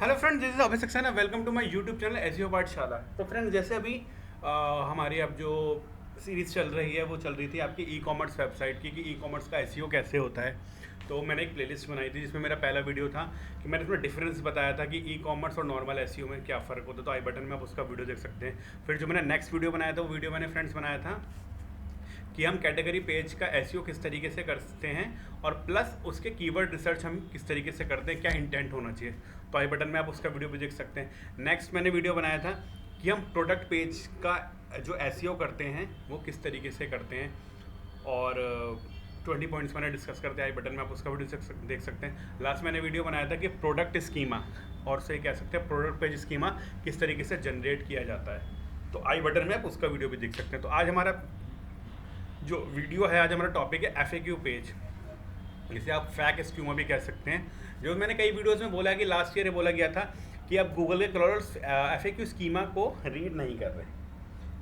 Hello friends, this is Abhay Saxena. Welcome to my YouTube channel SEO Pathshala. तो friends, जैसे अभी हमारी अब जो सीरीज़ चल रही है वो चल रही थी आपकी ई कॉमर्स वेबसाइट की कि ई कॉमर्स का एसईओ कैसे होता है। तो मैंने एक प्लेलिस्ट बनाई थी जिसमें मेरा पहला वीडियो था कि मैंने इसमें डिफरेंस बताया था कि ई कॉमर्स और नॉर्मल एसईओ में क्या फ़र्क होता है। तो आई बटन में आप उसका वीडियो देख सकते हैं। फिर जो मैंने नेक्स्ट वीडियो बनाया था वो वीडियो मैंने फ्रेंड्स बनाया था कि हम कैटेगरी पेज का एसईओ किस तरीके से करते हैं और प्लस उसके कीवर्ड रिसर्च हम किस तरीके से करते हैं, क्या इंटेंट होना चाहिए। तो आई बटन में आप उसका वीडियो भी देख सकते हैं। नेक्स्ट मैंने वीडियो बनाया था कि हम प्रोडक्ट पेज का जो एसईओ करते हैं वो किस तरीके से करते हैं और 20 पॉइंट्स मैंने डिस्कस करते हैं। आई बटन में आप उसका वीडियो देख सकते हैं। लास्ट मैंने वीडियो बनाया था कि प्रोडक्ट स्कीमा और से कह सकते हैं प्रोडक्ट पेज स्कीमा किस तरीके से जनरेट किया जाता है। तो आई बटन में आप उसका वीडियो भी देख सकते हैं। तो आज हमारा जो वीडियो है, आज हमारा टॉपिक है एफएक्यू पेज, जिसे आप फैक स्कीमा भी कह सकते हैं। जो मैंने कई वीडियोस में बोला कि लास्ट ईयर बोला गया था कि अब गूगल के क्रॉलर्स एफएक्यू स्कीमा को रीड नहीं कर रहे।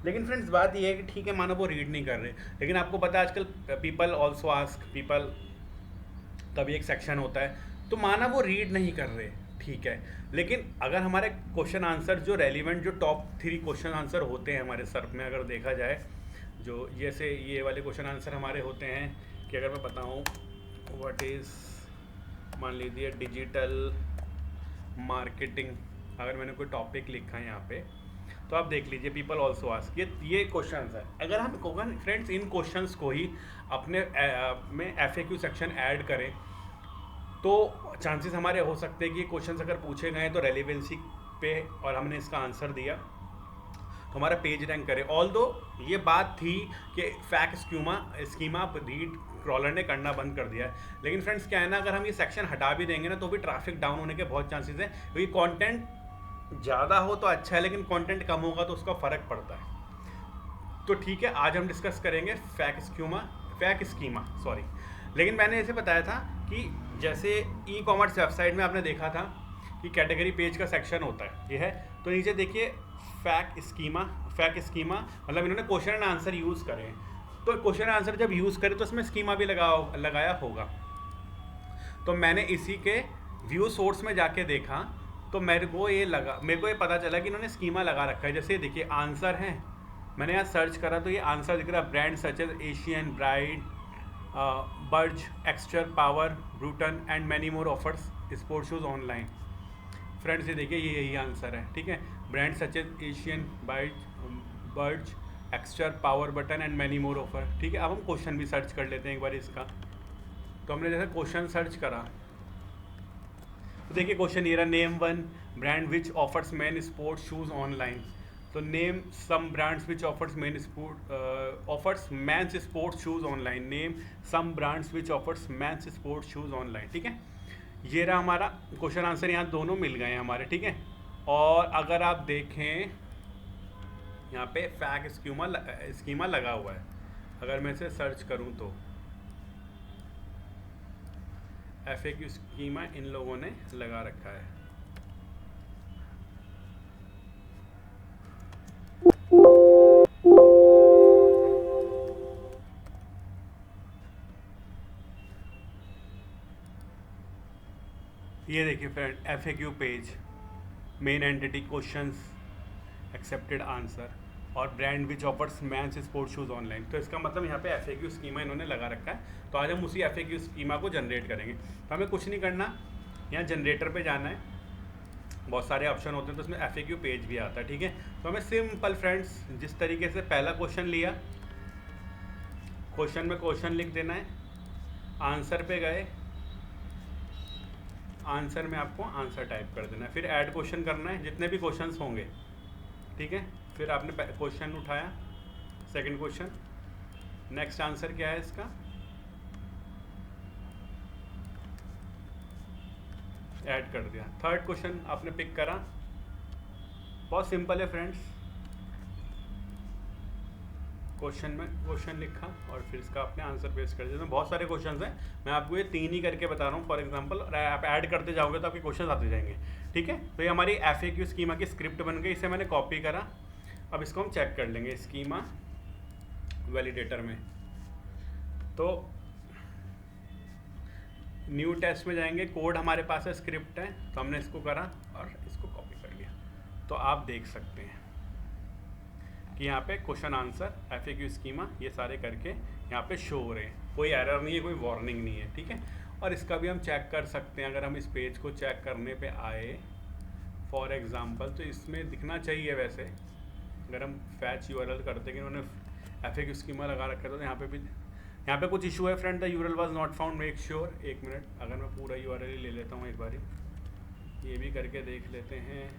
लेकिन फ्रेंड्स, बात यह है कि ठीक है, मानो वो रीड नहीं कर रहे, लेकिन आपको पता है आजकल पीपल ऑल्सो आस्क पीपल का भी एक सेक्शन होता है। तो माना वो रीड नहीं कर रहे, ठीक है, लेकिन अगर हमारे क्वेश्चन आंसर जो रेलिवेंट, जो टॉप 3 क्वेश्चन आंसर होते हैं हमारे सर्फ में, अगर देखा जाए, जो जैसे ये वाले क्वेश्चन आंसर हमारे होते हैं कि अगर मैं बताऊँ व्हाट इज़, मान लीजिए डिजिटल मार्केटिंग, अगर मैंने कोई टॉपिक लिखा है यहाँ पे, तो आप देख लीजिए पीपल ऑल्सो आस्क, ये क्वेश्चन है। अगर हम फ्रेंड्स इन क्वेश्चंस को ही अपने में एफएक्यू सेक्शन ऐड करें तो चांसेस हमारे हो सकते हैं कि क्वेश्चंस अगर पूछे गए तो रेलिवेंसी पे और हमने इसका आंसर दिया तो हमारा पेज रैंक करे। ऑल्दो ये बात थी कि फैक स्कीमा रीड क्रॉलर ने करना बंद कर दिया है, लेकिन फ्रेंड्स क्या है ना, अगर हम ये सेक्शन हटा भी देंगे ना तो भी ट्रैफिक डाउन होने के बहुत चांसेस हैं, क्योंकि कंटेंट ज़्यादा हो तो अच्छा है, लेकिन कंटेंट कम होगा तो उसका फ़र्क पड़ता है। तो ठीक है, आज हम डिस्कस करेंगे फैक स्कीमा सॉरी। लेकिन मैंने ऐसे बताया था कि जैसे ई कॉमर्स वेबसाइट में आपने देखा था कि कैटेगरी पेज का सेक्शन होता है, ये है। तो नीचे देखिए फैक स्कीमा मतलब इन्होंने क्वेश्चन एंड आंसर यूज़ करे हैं। तो क्वेश्चन आंसर जब यूज़ करें तो इसमें स्कीमा भी लगाया होगा। तो मैंने इसी के व्यू सोर्स में जाके देखा तो मेरे को ये पता चला कि इन्होंने स्कीमा लगा रखा है। जैसे देखिए आंसर है, मैंने यहाँ सर्च करा तो ये आंसर दिख रहा है, brand such as Asian bride, Burj, Exter, power, Bruton and many more offers sports shoes online. Friends ये देखिए, ये यही आंसर है, ठीक है। Brand such as Asian bride, Burj, Exter, power button and many more offer, ठीक है। अब हम क्वेश्चन भी सर्च कर लेते हैं एक बार इसका। तो हमने जैसे क्वेश्चन सर्च करा तो देखिए क्वेश्चन ये रहा, name one brand which offers man sports shoes online. तो name some brands which offers men's sports shoes online, name some brands which offers men's sports shoes online, ठीक है। ये रहा हमारा क्वेश्चन आंसर, यहाँ दोनों मिल गए हैं हमारे, ठीक है। और अगर आप देखें यहाँ पे फैक स्कीमा लगा हुआ है। अगर मैं इसे सर्च करूँ तो एफएक्यू स्कीमा इन लोगों ने लगा रखा है। ये देखिए friend, FAQ page, main entity, questions, accepted answer और brand which offers men's sports shoes online. तो इसका मतलब यहाँ पे एफएक्यू स्कीमा इन्होंने लगा रखा है। तो आज हम उसी एफएक्यू स्कीमा को जनरेट करेंगे। तो हमें कुछ नहीं करना, यहाँ जनरेटर पे जाना है, बहुत सारे ऑप्शन होते हैं तो उसमें एफएक्यू पेज भी आता है, ठीक है। तो हमें सिंपल फ्रेंड्स जिस तरीके से पहला क्वेश्चन लिया, क्वेश्चन में क्वेश्चन लिख देना है, आंसर पे गए, आंसर में आपको आंसर टाइप कर देना है, फिर ऐड क्वेश्चन करना है जितने भी क्वेश्चंस होंगे, ठीक है। फिर आपने क्वेश्चन उठाया, सेकंड क्वेश्चन, नेक्स्ट आंसर क्या है इसका, ऐड कर दिया, थर्ड क्वेश्चन आपने पिक करा। बहुत सिंपल है फ्रेंड्स, क्वेश्चन में क्वेश्चन लिखा और फिर इसका आपने आंसर पेस्ट कर दिया। तो बहुत सारे क्वेश्चंस हैं, मैं आपको ये 3 ही करके बता रहा हूँ फॉर एग्जांपल, और आप ऐड करते जाओगे तो आपके क्वेश्चन आते जाएंगे, ठीक है। तो ये हमारी एफएक्यू स्कीमा की स्क्रिप्ट बन गई, इसे मैंने कॉपी करा। अब इसको हम चेक कर लेंगे स्कीमा वैलिडेटर में। तो न्यू टेस्ट में जाएंगे, कोड हमारे पास है, स्क्रिप्ट है, तो हमने इसको करा और इसको कॉपी कर लिया। तो आप देख सकते हैं कि यहाँ पे क्वेश्चन आंसर FAQ स्कीमा ये सारे करके यहाँ पे शो हो रहे हैं, कोई एरर नहीं है, कोई वार्निंग नहीं है, ठीक है। और इसका भी हम चेक कर सकते हैं, अगर हम इस पेज को चेक करने पे आए फॉर एग्जांपल, तो इसमें दिखना चाहिए वैसे, अगर हम फैच URL करते हैं कि उन्होंने FAQ स्कीमा लगा रखा था, तो यहाँ पे कुछ इशू है friend, the URL was not found, make sure. एक मिनट, अगर मैं पूरा URL ही ले लेता हूँ एक बार, ये भी करके देख लेते हैं।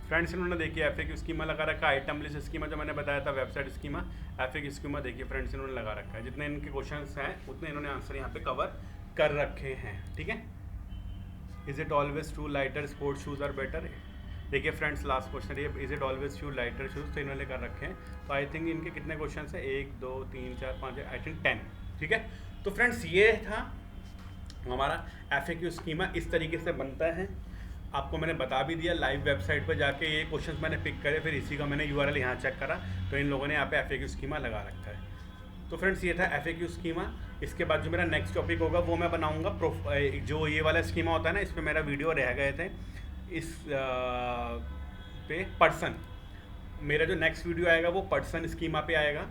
फ्रेंड्स इन्होंने देखिए FAQ स्कीमा लगा रखा है, आइटम लिस्ट स्कीमा जो मैंने बताया था, वेबसाइट स्कीमा, FAQ स्कीमा देखिए फ्रेंड्स इन्होंने लगा रखा है। जितने इनके क्वेश्चंस हैं उतने इन्होंने आंसर यहाँ पे कवर कर रखे हैं, ठीक है। Is it always true lighter sports shoes are better? देखिए फ्रेंड्स लास्ट क्वेश्चन ये, is it always true lighter shoes, तो इन्होंने कर रखे हैं। तो आई थिंक इनके कितने क्वेश्चन हैं, 1 2 3 4 5 आई थिंक 10, ठीक है। तो फ्रेंड्स ये था हमारा FAQ स्कीमा, इस तरीके से बनता है। आपको मैंने बता भी दिया, लाइव वेबसाइट पर जाके ये क्वेश्चंस मैंने पिक करे, फिर इसी का मैंने URL यहाँ चेक करा, तो इन लोगों ने यहाँ पे FAQ स्कीमा लगा रखा है। तो फ्रेंड्स ये था FAQ स्कीमा। इसके बाद जो मेरा नेक्स्ट टॉपिक होगा वो मैं बनाऊंगा जो ये वाला स्कीमा होता है ना, इस पर मेरा वीडियो रह गए थे, इस पे पर्सन, मेरा जो नेक्स्ट वीडियो आएगा वो पर्सन स्कीमा पे आएगा,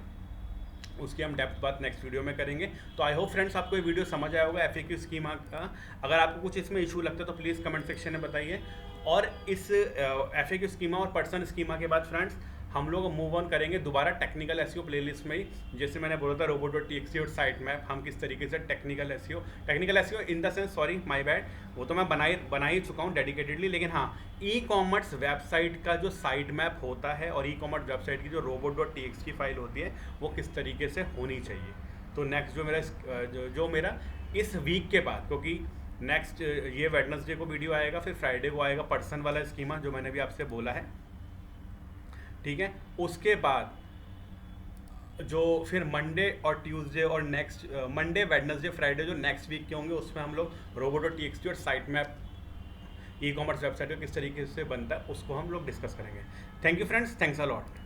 उसकी हम डेप्थ बात नेक्स्ट वीडियो में करेंगे। तो आई होप फ्रेंड्स आपको ये वीडियो समझ आया होगा FAQ स्कीमा का। अगर आपको कुछ इसमें इशू लगता है तो प्लीज़ कमेंट सेक्शन में बताइए। और इस FAQ स्कीमा और पर्सन स्कीमा के बाद फ्रेंड्स हम लोग मूव ऑन करेंगे दोबारा टेक्निकल SEO प्लेलिस्ट में ही। जैसे मैंने बोला था robot.txt और साइट मैप, हम किस तरीके से technical SEO in the sense, sorry my bad, वो तो मैं बना ही चुका हूँ डेडिकेटेडली, लेकिन हाँ ई-कॉमर्स वेबसाइट का जो साइट मैप होता है और ई-कॉमर्स वेबसाइट की जो robot.txt फाइल होती है वो किस तरीके से होनी चाहिए। तो नेक्स्ट जो मेरा इस वीक के बाद, क्योंकि नेक्स्ट ये वेडनेसडे को वीडियो आएगा, फिर फ्राइडे को आएगा पर्सन वाला स्कीमा जो मैंने भी आपसे बोला है, ठीक है। उसके बाद जो फिर मंडे और ट्यूसडे और नेक्स्ट मंडे वेडनेसडे फ्राइडे जो नेक्स्ट वीक के होंगे, उसमें हम लोग robot.txt और साइट मैप ई-कॉमर्स वेबसाइट किस तरीके से बनता है उसको हम लोग डिस्कस करेंगे। Thank you friends, thanks a lot.